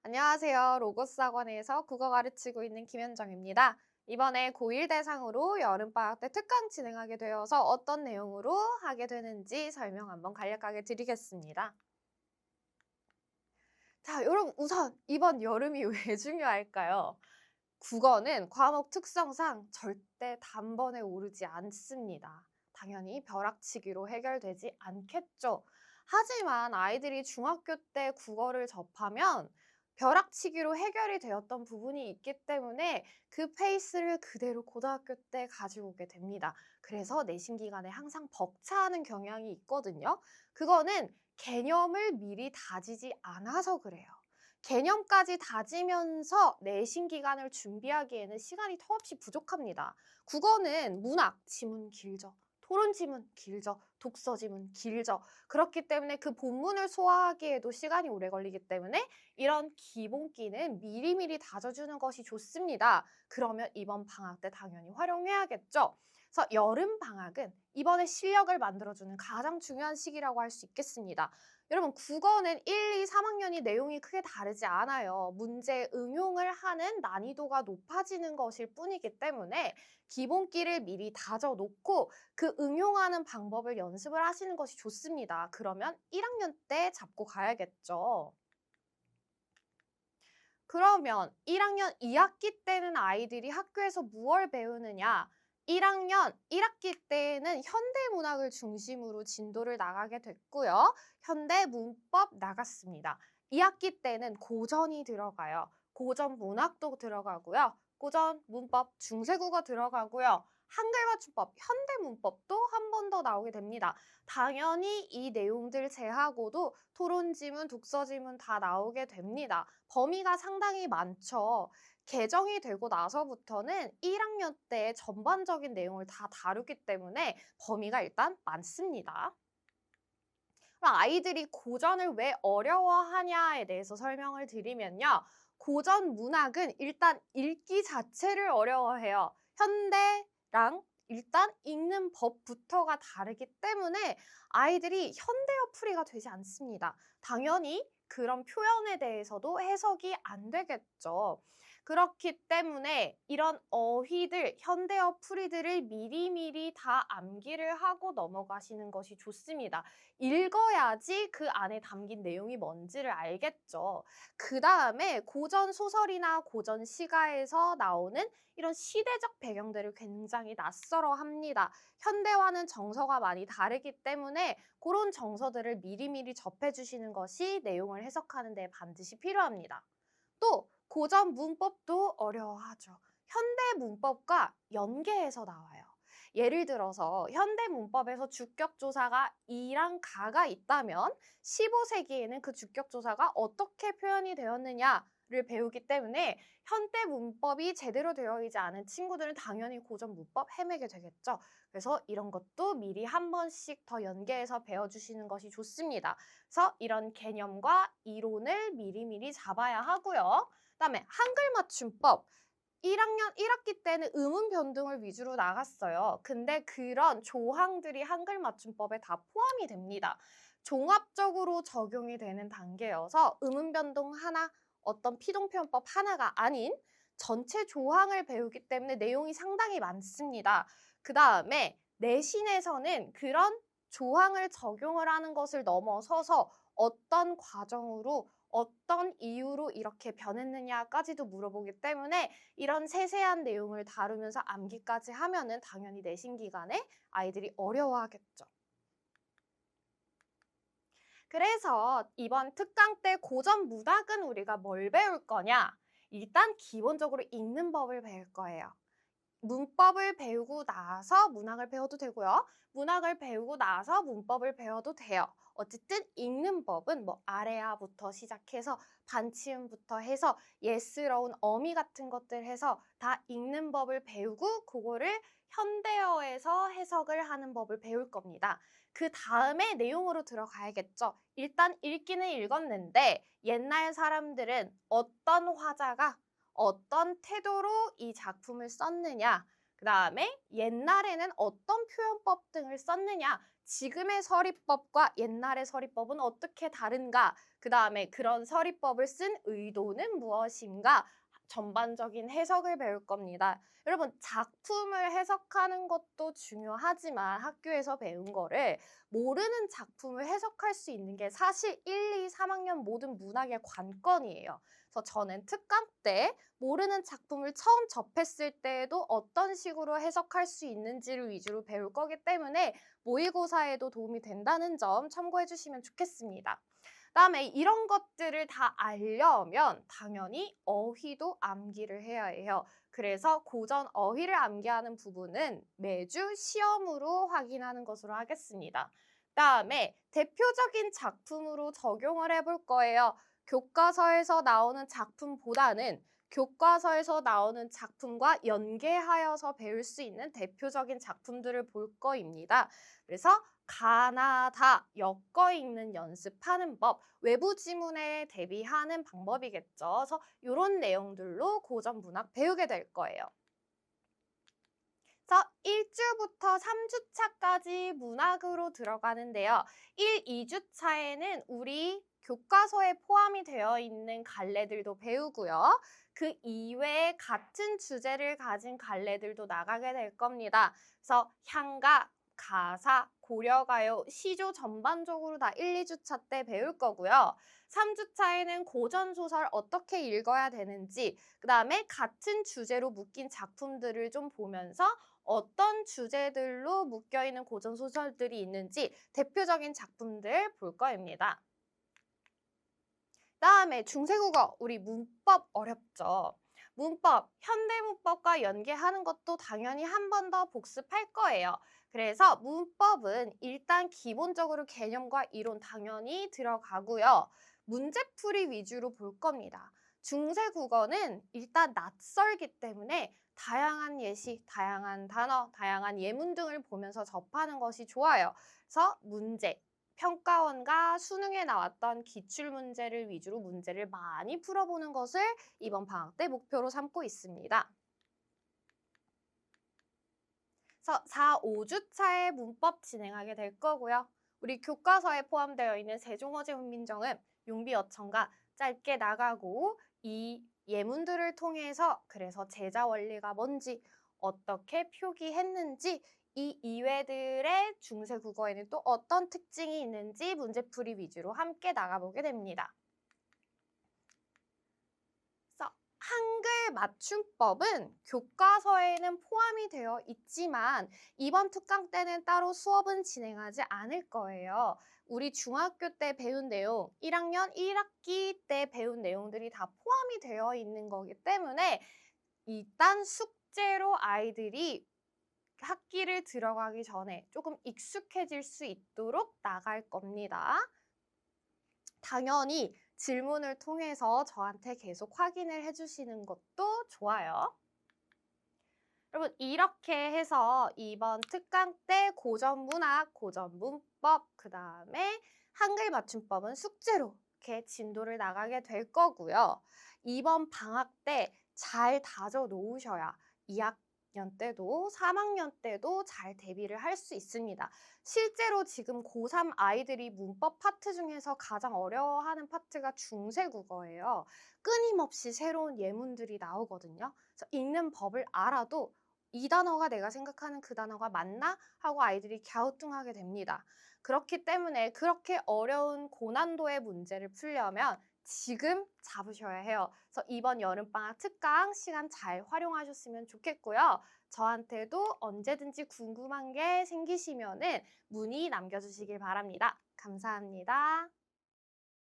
안녕하세요. 로고스 학원에서 국어 가르치고 있는 김현정입니다. 이번에 고1 대상으로 여름방학 때 특강 진행하게 되어서 어떤 내용으로 하게 되는지 설명 한번 간략하게 드리겠습니다. 자, 여러분 우선 이번 여름이 왜 중요할까요? 국어는 과목 특성상 절대 단번에 오르지 않습니다. 당연히 벼락치기로 해결되지 않겠죠. 하지만 아이들이 중학교 때 국어를 접하면 벼락치기로 해결이 되었던 부분이 있기 때문에 그 페이스를 그대로 고등학교 때 가지고 오게 됩니다. 그래서 내신 기간에 항상 벅차하는 경향이 있거든요. 그거는 개념을 미리 다지지 않아서 그래요. 개념까지 다지면서 내신 기간을 준비하기에는 시간이 턱없이 부족합니다. 국어는 문학, 지문 길죠. 토론 지문 길죠. 독서 지문 길죠. 그렇기 때문에 그 본문을 소화하기에도 시간이 오래 걸리기 때문에 이런 기본기는 미리미리 다져주는 것이 좋습니다. 그러면 이번 방학 때 당연히 활용해야겠죠. 그래서 여름 방학은 이번에 실력을 만들어주는 가장 중요한 시기라고 할 수 있겠습니다. 여러분 국어는 1, 2, 3학년이 내용이 크게 다르지 않아요. 문제 응용을 하는 난이도가 높아지는 것일 뿐이기 때문에 기본기를 미리 다져놓고 그 응용하는 방법을 연습을 하시는 것이 좋습니다. 그러면 1학년 때 잡고 가야겠죠. 그러면 1학년 2학기 때는 아이들이 학교에서 무엇을 배우느냐? 1학년 1학기 때에는 현대문학을 중심으로 진도를 나가게 됐고요. 현대문법 나갔습니다. 2학기 때는 고전이 들어가요. 고전 문학도 들어가고요. 고전 문법 중세국어 들어가고요. 한글 맞춤법, 현대문법도 한 번 더 나오게 됩니다. 당연히 이 내용들 제하고도 토론 지문, 독서 지문 다 나오게 됩니다. 범위가 상당히 많죠. 개정이 되고 나서부터는 1학년 때 전반적인 내용을 다 다루기 때문에 범위가 일단 많습니다. 그럼 아이들이 고전을 왜 어려워하냐에 대해서 설명을 드리면요. 고전 문학은 일단 읽기 자체를 어려워해요. 현대랑 일단 읽는 법부터가 다르기 때문에 아이들이 현대어 풀이가 되지 않습니다. 당연히 그런 표현에 대해서도 해석이 안 되겠죠. 그렇기 때문에 이런 어휘들, 현대어 풀이들을 미리미리 다 암기를 하고 넘어가시는 것이 좋습니다. 읽어야지 그 안에 담긴 내용이 뭔지를 알겠죠. 그다음에 고전 소설이나 고전 시가에서 나오는 이런 시대적 배경들을 굉장히 낯설어 합니다. 현대와는 정서가 많이 다르기 때문에 그런 정서들을 미리미리 접해 주시는 것이 내용을 해석하는 데 반드시 필요합니다. 또 고전 문법도 어려워하죠. 현대 문법과 연계해서 나와요. 예를 들어서 현대 문법에서 주격조사가 이랑 가가 있다면 15세기에는 그 주격조사가 어떻게 표현이 되었느냐를 배우기 때문에 현대 문법이 제대로 되어 있지 않은 친구들은 당연히 고전 문법 헤매게 되겠죠. 그래서 이런 것도 미리 한 번씩 더 연계해서 배워주시는 것이 좋습니다. 그래서 이런 개념과 이론을 미리미리 잡아야 하고요. 그다음에 한글 맞춤법. 1학년 1학기 때는 음운 변동을 위주로 나갔어요. 근데 그런 조항들이 한글 맞춤법에 다 포함이 됩니다. 종합적으로 적용이 되는 단계여서 음운 변동 하나, 어떤 피동표현법 하나가 아닌 전체 조항을 배우기 때문에 내용이 상당히 많습니다. 그다음에 내신에서는 그런 조항을 적용을 하는 것을 넘어서서 어떤 과정으로 어떤 이유로 이렇게 변했느냐까지도 물어보기 때문에 이런 세세한 내용을 다루면서 암기까지 하면은 당연히 내신 기간에 아이들이 어려워하겠죠. 그래서 이번 특강 때 고전 문학은 우리가 뭘 배울 거냐? 일단 기본적으로 읽는 법을 배울 거예요. 문법을 배우고 나서 문학을 배워도 되고요. 문학을 배우고 나서 문법을 배워도 돼요. 어쨌든 읽는 법은 뭐 아래아부터 시작해서 반치음부터 해서 예스러운 어미 같은 것들 해서 다 읽는 법을 배우고 그거를 현대어에서 해석을 하는 법을 배울 겁니다. 그 다음에 내용으로 들어가야겠죠. 일단 읽기는 읽었는데 옛날 사람들은 어떤 화자가 어떤 태도로 이 작품을 썼느냐, 그 다음에 옛날에는 어떤 표현법 등을 썼느냐, 지금의 서리법과 옛날의 서리법은 어떻게 다른가? 그 다음에 그런 서리법을 쓴 의도는 무엇인가? 전반적인 해석을 배울 겁니다. 여러분, 작품을 해석하는 것도 중요하지만 학교에서 배운 거를 모르는 작품을 해석할 수 있는 게 사실 1, 2, 3학년 모든 문학의 관건이에요. 그래서 저는 특강 때 모르는 작품을 처음 접했을 때에도 어떤 식으로 해석할 수 있는지를 위주로 배울 거기 때문에 모의고사에도 도움이 된다는 점 참고해 주시면 좋겠습니다. 그다음에 이런 것들을 다 알려면 당연히 어휘도 암기를 해야 해요. 그래서 고전 어휘를 암기하는 부분은 매주 시험으로 확인하는 것으로 하겠습니다. 그다음에 대표적인 작품으로 적용을 해볼 거예요. 교과서에서 나오는 작품보다는 교과서에서 나오는 작품과 연계하여서 배울 수 있는 대표적인 작품들을 볼 거입니다. 그래서 가나다, 엮어 읽는 연습하는 법, 외부 지문에 대비하는 방법이겠죠. 그래서 이런 내용들로 고전 문학 배우게 될 거예요. 그래서 1주부터 3주차까지 문학으로 들어가는데요. 1, 2주차에는 우리 교과서에 포함이 되어 있는 갈래들도 배우고요. 그 이외에 같은 주제를 가진 갈래들도 나가게 될 겁니다. 그래서 향가, 가사, 고려가요, 시조 전반적으로 다 1, 2주차 때 배울 거고요. 3주차에는 고전소설 어떻게 읽어야 되는지, 그 다음에 같은 주제로 묶인 작품들을 좀 보면서 어떤 주제들로 묶여있는 고전소설들이 있는지 대표적인 작품들 볼 거입니다. 다음에 중세국어, 우리 문법 어렵죠? 문법, 현대문법과 연계하는 것도 당연히 한 번 더 복습할 거예요. 그래서 문법은 일단 기본적으로 개념과 이론 당연히 들어가고요. 문제풀이 위주로 볼 겁니다. 중세국어는 일단 낯설기 때문에 다양한 예시, 다양한 단어, 다양한 예문 등을 보면서 접하는 것이 좋아요. 그래서 문제, 평가원과 수능에 나왔던 기출문제를 위주로 문제를 많이 풀어보는 것을 이번 방학 때 목표로 삼고 있습니다. 그래서 4, 5주차에 문법 진행하게 될 거고요. 우리 교과서에 포함되어 있는 세종어제 훈민정음, 용비어천가 짧게 나가고 이 예문들을 통해서 그래서 제자 원리가 뭔지 어떻게 표기했는지 이 이외들의 중세 국어에는 또 어떤 특징이 있는지 문제풀이 위주로 함께 나가보게 됩니다. 그래서 한글 맞춤법은 교과서에는 포함이 되어 있지만 이번 특강 때는 따로 수업은 진행하지 않을 거예요. 우리 중학교 때 배운 내용, 1학년 1학기 때 배운 내용들이 다 포함이 되어 있는 거기 때문에 일단 숙제로 아이들이 학기를 들어가기 전에 조금 익숙해질 수 있도록 나갈 겁니다. 당연히 질문을 통해서 저한테 계속 확인을 해주시는 것도 좋아요. 여러분 이렇게 해서 이번 특강 때 고전문학, 고전문법, 그 다음에 한글 맞춤법은 숙제로 이렇게 진도를 나가게 될 거고요. 이번 방학 때 잘 다져 놓으셔야 2학년 때도 3학년 때도 잘 대비를 할 수 있습니다. 실제로 지금 고3 아이들이 문법 파트 중에서 가장 어려워하는 파트가 중세국어예요. 끊임없이 새로운 예문들이 나오거든요. 그래서 읽는 법을 알아도 이 단어가 내가 생각하는 그 단어가 맞나? 하고 아이들이 갸우뚱하게 됩니다. 그렇기 때문에 그렇게 어려운 고난도의 문제를 풀려면 지금 잡으셔야 해요. 그래서 이번 여름방학 특강 시간 잘 활용하셨으면 좋겠고요. 저한테도 언제든지 궁금한 게 생기시면은 문의 남겨주시길 바랍니다. 감사합니다.